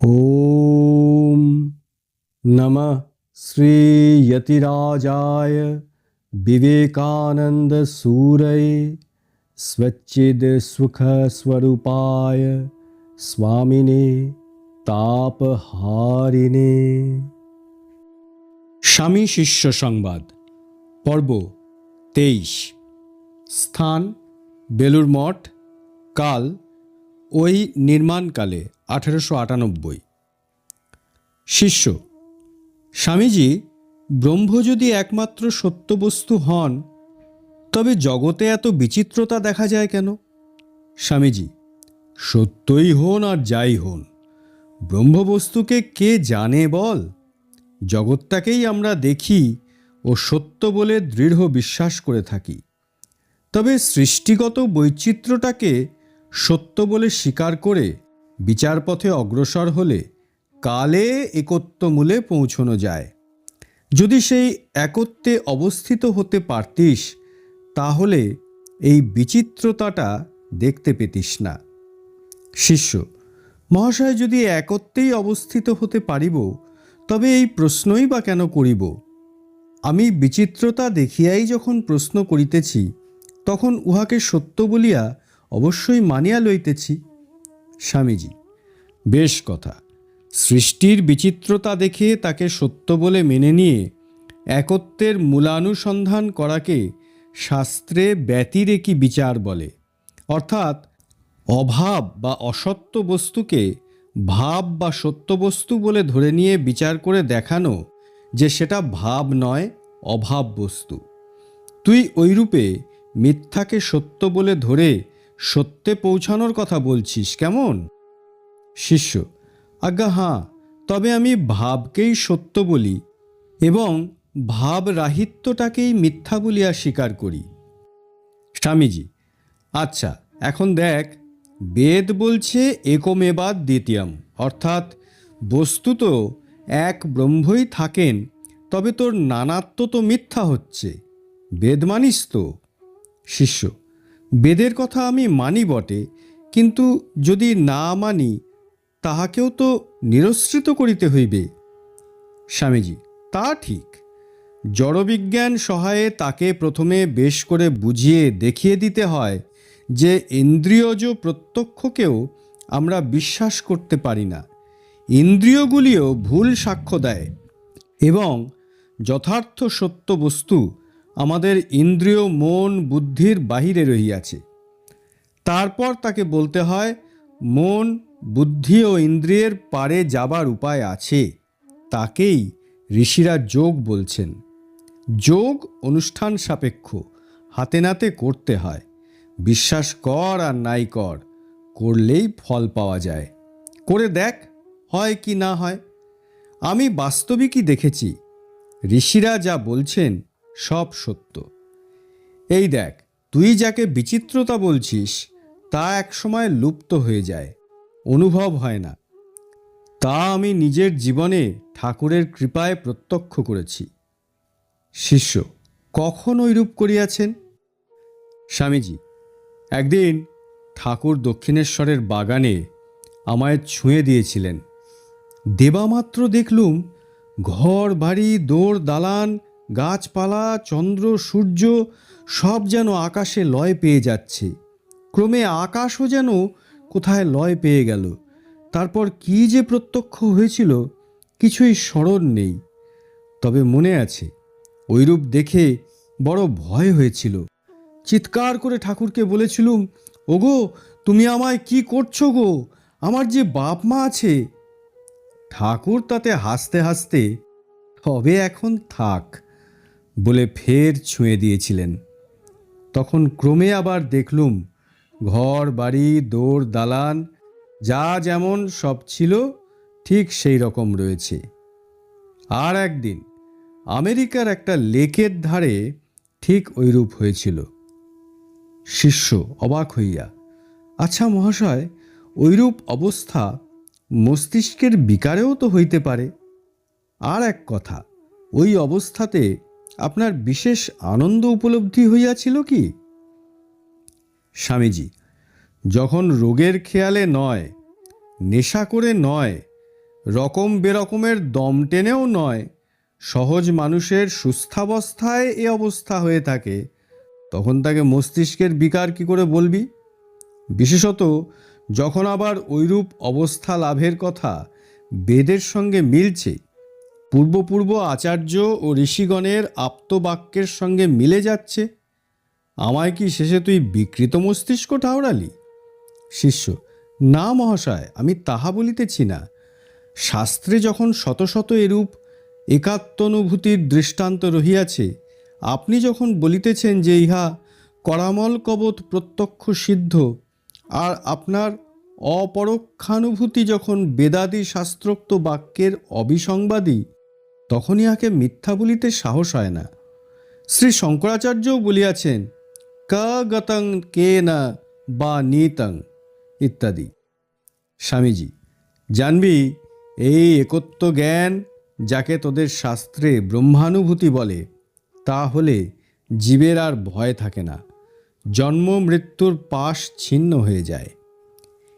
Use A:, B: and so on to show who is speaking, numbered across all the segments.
A: ॐ नमः श्रीयतिराजाय विवेकानन्दसूरये स्वच्चिद्सुखस्वरूपाय स्वामिने तापहारिणे। স্বামী শিষ্য সংবাদ পর্ব 23। স্থান বেলুর মঠ। কাল ওই নির্মাণকালে 1898। শিষ্য: স্বামীজি, ব্রহ্ম যদি একমাত্র সত্য বস্তু হন তবে জগতে এত বিচিত্রতা দেখা যায় কেন? স্বামীজি: সত্যই হন আর যাই হন, ব্রহ্মবস্তুকে কে জানে বল? জগৎটাকেই আমরা দেখি ও সত্য বলে দৃঢ় বিশ্বাস করে থাকি, তবে সৃষ্টিগত বৈচিত্র্যটাকে সত্য বলে স্বীকার করে বিচারপথে অগ্রসর হলে কালে একত্বমূলে পৌঁছনো যায়। যদি সেই একত্বে অবস্থিত হতে পারতিস তাহলে এই বিচিত্রতাটা দেখতে পেতিস না। শিষ্য: মহাশয়, যদি একত্বেই অবস্থিত হতে পারিব তবে এই প্রশ্নই বা কেন করিব? আমি বিচিত্রতা দেখিয়াই যখন প্রশ্ন করিতেছি তখন উহাকে সত্য বলিয়া অবশ্যই মানিয়া লইতেছি। স্বামীজি: বেশ কথা। সৃষ্টির বিচিত্রতা দেখে তাকে সত্য বলে মেনে নিয়ে একত্বের মূলানুসন্ধান করাকে শাস্ত্রে ব্যতিরেকী বিচার বলে। অর্থাৎ অভাব বা অসত্য বস্তুকে ভাব বা সত্য বস্তু বলে ধরে নিয়ে বিচার করে দেখানো যে সেটা ভাব নয়, অভাব বস্তু। তুই ওইরূপে মিথ্যাকে সত্য বলে ধরে সত্যে পৌঁছানোর কথা বলছিস কেমন? শিষ্য: আজ্ঞা হাঁ, তবে আমি ভাবকেই সত্য বলি এবং ভাবরাহিত্যটাকেই মিথ্যা বলিয়া স্বীকার করি। স্বামীজি: আচ্ছা, এখন দেখ, বেদ বলছে একমেবাদ দ্বিতীয়ম, অর্থাৎ বস্তুত এক ব্রহ্মই থাকেন, তবে তোর নানাত্ব তো মিথ্যা হচ্ছে। বেদ মানিস তো? শিষ্য: বেদের কথা আমি মানি বটে, কিন্তু যদি না মানি তাহাকেও তো নিরস্ত্রিত করিতে হইবে। স্বামীজি: তা ঠিক। জড়বিজ্ঞান সহায়ে তাকে প্রথমে বেশ করে বুঝিয়ে দেখিয়ে দিতে হয় যে ইন্দ্রিয়জ প্রত্যক্ষকেও আমরা বিশ্বাস করতে পারি না। ইন্দ্রিয়গুলিও ভুল সাক্ষ্য দেয় এবং যথার্থ সত্য বস্তু আমাদের ইন্দ্রিয় মন বুদ্ধির বাহিরে রহিয়াছে। তারপর তাকে বলতে হয় মন বুদ্ধি ও ইন্দ্রিয়ের পারে যাবার উপায় আছে। তাকেই ঋষিরা যোগ বলছেন। যোগ অনুষ্ঠান সাপেক্ষ, হাতে নাতে করতে হয়। বিশ্বাস কর আর নাই কর, করলেই ফল পাওয়া যায়। করে দেখ, হয় কি না হয়। আমি বাস্তবিকই দেখেছি, ঋষিরা যা বলছেন সব সত্য। এই দেখ, তুই যাকে বিচিত্রতা বলছিস তা একসময় লুপ্ত হয়ে যায়, অনুভব হয় না। তা আমি নিজের জীবনে ঠাকুরের কৃপায় প্রত্যক্ষ করেছি। শিষ্য: কখন ঐরূপ করিয়াছেন? স্বামীজি: একদিন ঠাকুর দক্ষিণেশ্বরের বাগানে আমায় ছুঁয়ে দিয়েছিলেন। দেবামাত্র দেখলুম ঘর বাড়ি দোর দালান গাছপালা চন্দ্র সূর্য সব যেন আকাশে লয় পেয়ে যাচ্ছে। ক্রমে আকাশও যেন কোথায় লয় পেয়ে গেল। তারপর কি যে প্রত্যক্ষ হয়েছিল কিছুই স্মরণ নেই, তবে মনে আছে ওইরূপ দেখে বড় ভয় হয়েছিল। চিৎকার করে ঠাকুরকে বলেছিলুম, ওগো, তুমি আমায় কি করছো গো? আমার যে বাপ মা আছে। ঠাকুর তাতে হাসতে হাসতে তবে এখন থাক বলে ফের ছুঁয়ে দিয়েছিলেন। তখন ক্রমে আবার দেখলুম ঘর বাড়ি দোর দালান যা যেমন সব ছিল ঠিক সেই রকম রয়েছে। আর একদিন আমেরিকার একটা লেকের ধারে ঠিক ওইরূপ হয়েছিল। শিষ্য অবাক হইয়া: আচ্ছা মহাশয়, ওইরূপ অবস্থা মস্তিষ্কের বিকারেও তো হইতে পারে। আর এক কথা, ওই অবস্থাতে আপনার বিশেষ আনন্দ উপলব্ধি হইয়াছিল কি? স্বামীজি: যখন রোগের খেয়ালে নয়, নেশা করে নয়, রকম বেরকমের দম টেনেও নয়, সহজ মানুষের সুস্থাবস্থায় এ অবস্থা হয়ে থাকে, তখন তাকে মস্তিষ্কের বিকার কি করে বলবি? বিশেষত যখন আবার ঐরূপ অবস্থা লাভের কথা বেদের সঙ্গে মিলছে, পূর্ব আচার্য ও ঋষিগণের আপ্তবাক্যের সঙ্গে মিলে যাচ্ছে, আমায় কি শেষে তুই বিকৃত মস্তিষ্ক ঠাউরালি? শিষ্য: না মহাশয়, আমি তাহা বলিতেছি না। শাস্ত্রে যখন শত শত এরূপ একাত্মানুভূতির দৃষ্টান্ত রহিয়াছে, আপনি যখন বলিতেছেন যে ইহা করামল কবৎ প্রত্যক্ষ সিদ্ধ, আর আপনার অপরোক্ষানুভূতি যখন বেদাদি শাস্ত্রোক্ত বাক্যের অবিসংবাদী, তখন ইহাকে মিথ্যা বলিতে সাহস হয় না। শ্রী শঙ্করাচার্যও বলিয়াছেন, ক গতং কে না বা নীতং ইত্যাদি। স্বামীজি: জানবি, এই একত্ব জ্ঞান যাকে তোদের শাস্ত্রে ব্রহ্মানুভূতি বলে, তা হলে জীবের আর ভয় থাকে না, জন্ম মৃত্যুর পাশ ছিন্ন হয়ে যায়।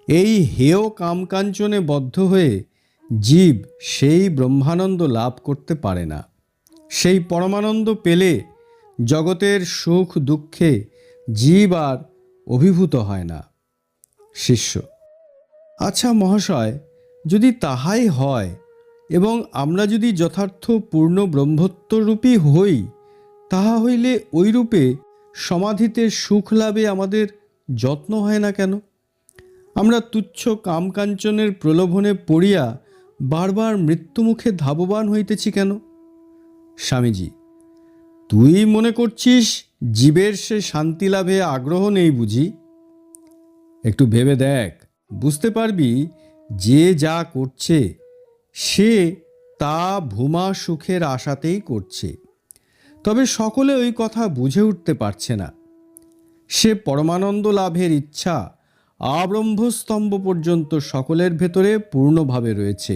A: এই হেয় কামকাঞ্চনে বদ্ধ হয়ে জীব সেই ব্রহ্মানন্দ লাভ করতে পারে না। সেই পরমানন্দ পেলে জগতের সুখ দুঃখে জীব আর অভিভূত হয় না। শিষ্য: আচ্ছা মহাশয়, যদি তাহাই হয় এবং আমরা যদি যথার্থ পূর্ণ ব্রহ্মত্বরূপী হই, তাহা হইলে ওইরূপে সমাধিতে সুখ লাভে আমাদের যত্ন হয় না কেন? আমরা তুচ্ছ কামকাঞ্চনের প্রলোভনে পড়িয়া বারবার মৃত্যুমুখে ধাবমান হইতেছি কেন? স্বামীজি: তুই মনে করছিস জীবের সে শান্তি লাভে আগ্রহ নেই বুঝি? একটু ভেবে দেখ, বুঝতে পারবি যে যা করছে সে তা ভূমা সুখের আশাতেই করছে। তবে সকলে ওই কথা বুঝে উঠতে পারছে না। সে পরমানন্দ লাভের ইচ্ছা আব্রহ্মস্তম্ভ পর্যন্ত সকলের ভেতরে পূর্ণভাবে রয়েছে।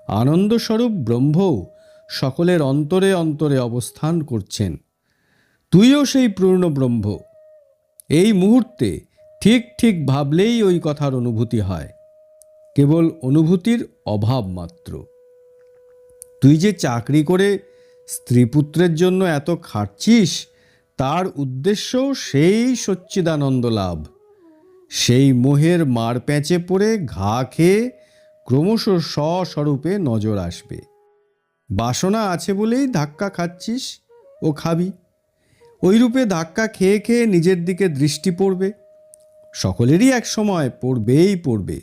A: আনন্দস্বরূপ ব্রহ্ম সকলের অন্তরে অন্তরে অবস্থান করছেন। তুইও সেই পূর্ণ ব্রহ্ম। এই মুহূর্তে ঠিক ঠিক ভাবলেই ওই কথার অনুভূতি হয়, কেবল অনুভূতির অভাব মাত্র। তুই যে চাকরি করে স্ত্রীপুত্রের জন্য এত খাটছিস, তার উদ্দেশ্য সেই সচ্চিদানন্দ লাভ। সেই মোহের মার প্যাঁচে পড়ে ঘা খেয়ে ক্রমশ স্বস্বরূপে নজর আসবে। বাসনা আছে বলেই ধাক্কা খাচ্ছিস ও খাবি। ওইরূপে ধাক্কা খেয়ে খেয়ে নিজের দিকে দৃষ্টি পড়বে। সকলেরই এক সময় পড়বেই পড়বে,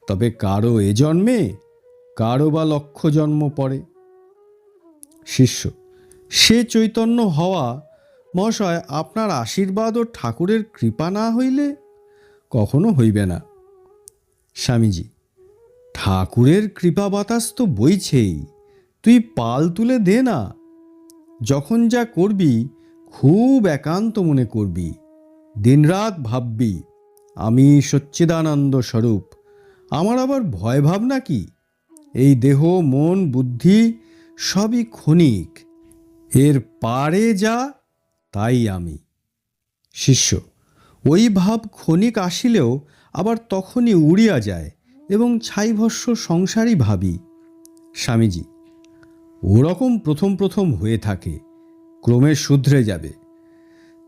A: তবে কারো এ জন্মে, কারো বা লক্ষ জন্ম পড়ে। শিষ্য: সে চৈতন্য হওয়া মহাশয় আপনার আশীর্বাদ ও ঠাকুরের কৃপা না হইলে কখনো হইবে না। স্বামীজি: ঠাকুরের কৃপা বাতাস তো বইছেই, তুই পাল তুলে দে না। যখন যা করবি খুব একান্ত মনে করবি, দিনরাত ভাববি আমি সচ্চিদানন্দ স্বরূপ, আমার আবার ভয় ভাবনা কি? এই দেহ মন বুদ্ধি সবই ক্ষণিক, এর পারে যা তাই আমি। শিষ্য: ওই ভাব ক্ষণিক আসিলেও আবার তখনই উড়িয়া যায় এবং ছাইভস্য সংসারই ভাবি। স্বামীজি: ওরকম প্রথম প্রথম হয়ে থাকে, ক্রমে শুধরে যাবে।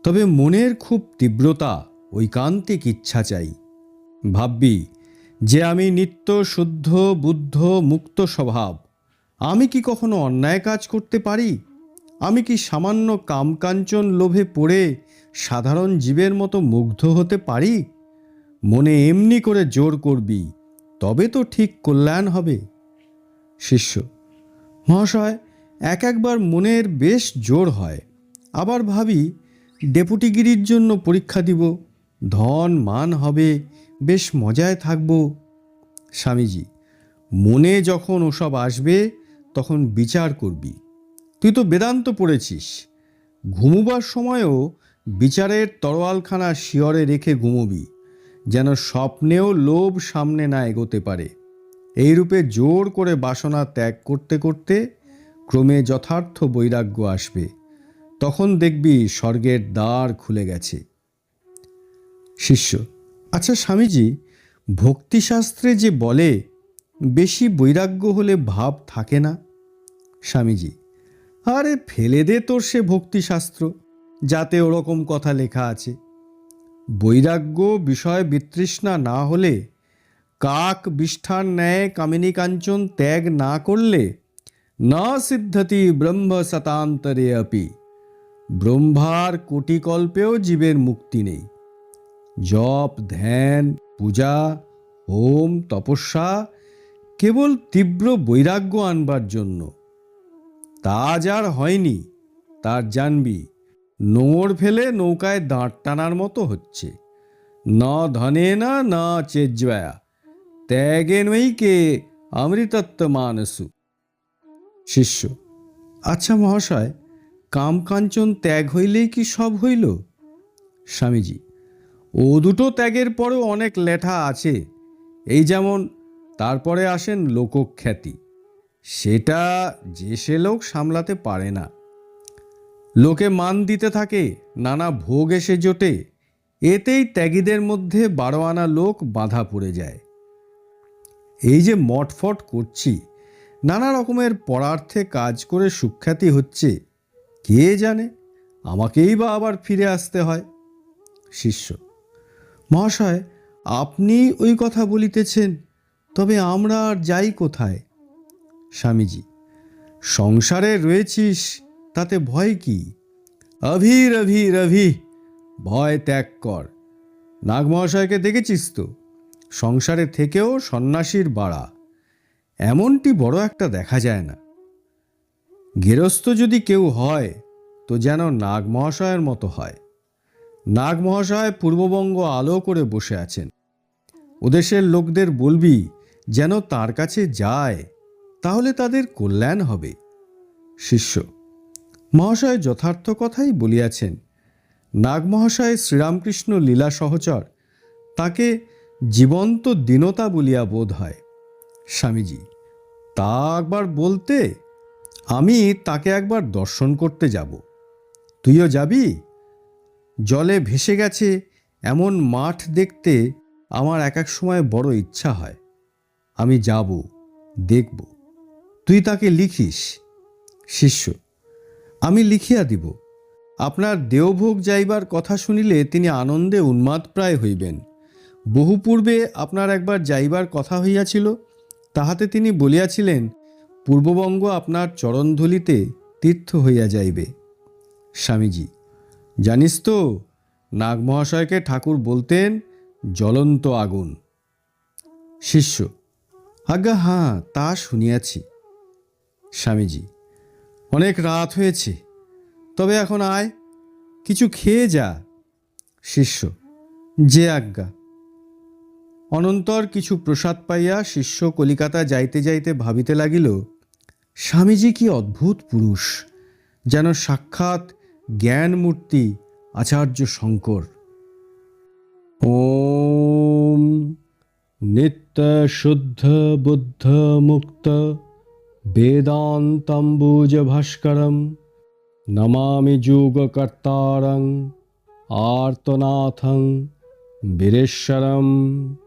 A: তবে মনের খুব তীব্রতা, ঐকান্তিক ইচ্ছা চাই। ভাববি যে আমি নিত্য শুদ্ধ বুদ্ধ মুক্ত স্বভাব, আমি কি কখনো অন্যায় কাজ করতে পারি? আমি কি সামান্য কামকাঞ্চন লোভে পড়ে সাধারণ জীবের মতো মুগ্ধ হতে পারি? মনে এমনি করে জোর করবি, তবে তো ঠিক কল্যাণ হবে। শিষ্য: মহাশয়, একবার মনের বেশ জোর হয়, আবার ভাবি ডেপুটিগিরির জন্য পরীক্ষা দিব, ধন মান হবে, বেশ মজায় থাকব। স্বামীজি: মনে যখন ওসব আসবে তখন বিচার করবি। তুই তো বেদান্ত পড়েছিস, ঘুমুবার সময়ও বিচারের তরোয়ালখানা শিয়রে রেখে ঘুমোবি, যেন স্বপ্নেও লোভ সামনে না এগোতে পারে। এইরূপে জোর করে বাসনা ত্যাগ করতে করতে ক্রমে যথার্থ বৈরাগ্য আসবে, তখন দেখবি স্বর্গের দ্বার খুলে গেছে। শিষ্য: আচ্ছা স্বামীজি, ভক্তিশাস্ত্রে যে বলে বেশি বৈরাগ্য হলে ভাব থাকে না। স্বামীজি: আরে ফেলে দে তোর সে ভক্তিশাস্ত্র, যাতে ওরকম কথা লেখা আছে। বৈরাগ্য বিষয় বিতৃষ্ণা না হলে, কাক বিষ্ঠার ন্যায় কামিনী কাঞ্চন ত্যাগ না করলে, না সিদ্ধতি ব্রহ্ম শতান্তরে অপি, ব্রহ্মার কোটিকল্পেও জীবের মুক্তি নেই। জপ, ধ্যান, পূজা, হোম, তপস্যা কেবল তীব্র বৈরাগ্য আনবার জন্য। তা যার হয়নি তার জানবি নোঙর ফেলে নৌকায় দাঁড় টানার মতো হচ্ছে। ন ধনে না না চেজ্জয়া ত্যাগে নৈকে অমৃতত্ব মানসু। শিষ্য: আচ্ছা মহাশয়, কামকাঞ্চন ত্যাগ হইলেই কি সব হইল? স্বামীজি: ও দুটো ত্যাগের পরেও অনেক লেঠা আছে। এই যেমন, তারপরে আসেন লোকখ্যাতি। সেটা যে সে লোক সামলাতে পারে না। লোকে মান দিতে থাকে, নানা ভোগ এসে জোটে, এতেই ত্যাগীদের মধ্যে 12 আনা লোক বাঁধা পড়ে যায়। এই যে মটফট করছি, নানা রকমের পরার্থে কাজ করে সুখ্যাতি হচ্ছে, কে জানে আমাকেই বা আবার ফিরে আসতে হয়। শিষ্য: মহাশয়, আপনি ওই কথা বলিতেছেন, তবে আমরা আর যাই কোথায়? স্বামীজি: সংসারে রয়েছিস, তাতে ভয় কি? অভি রভি রভি, ভয় ত্যাগ কর। নাগমহাশয়কে দেখেছিস তো, সংসারে থেকেও সন্ন্যাসীর বাড়া। এমনটি বড় একটা দেখা যায় না। গেরস্থ যদি কেউ হয় তো যেন নাগমহাশয়ের মতো হয়। নাগমহাশয় পূর্ববঙ্গ আলো করে বসে আছেন। ওদেশের লোকদের বলবি যেন তার কাছে যায়, তাহলে তাদের কল্যাণ হবে। শিষ্য: মহাশয় যথার্থ কথাই বলিয়াছেন। নাগমহাশয় শ্রীরামকৃষ্ণ লীলা সহচর, তাকে জীবন্ত দীনতা বলিয়া বোধ হয়। স্বামীজি: তা একবার বলতে, আমি তাকে একবার দর্শন করতে যাব। তুইও যাবি? জলে ভেসে গেছে এমন মাঠ দেখতে আমার এক এক সময় বড় ইচ্ছা হয়। আমি যাব, দেখব। তুই তাকে লিখিস। শিষ্য: আমি লিখিয়া দিব। আপনার দেওভোগ যাইবার কথা শুনিলে তিনি আনন্দে উন্মাদ প্রায় হইবেন। বহু পূর্বে আপনার একবার যাইবার কথা হইয়াছিল, তাহাতে তিনি বলিয়াছিলেন পূর্ববঙ্গ আপনার চরণধূলিতে তীর্থ হইয়া যাইবে। স্বামীজি: জানিস তো, নাগমহাশয়কে ঠাকুর বলতেন জ্বলন্ত আগুন। শিষ্য: আজ্ঞা হাঁ, তা শুনিয়াছি। স্বামীজি: অনেক রাত হয়েছে, তবে এখন আয়, কিছু খেয়ে যা। শিষ্য: যে আজ্ঞা। অনন্তর কিছু প্রসাদ পাইয়া শিষ্য কলিকাতা যাইতে যাইতে ভাবিতে লাগিল, স্বামীজি কি অদ্ভুত পুরুষ, যেন সাক্ষাৎ জ্ঞানমূর্তি আচার্য শঙ্কর। ওম নিত্য শুদ্ধ বুদ্ধ মুক্ত বেদান্তম্বুজ ভাস্করম নমামি যুগকর্তারং আর্তনাথং বীরেশ্বরম।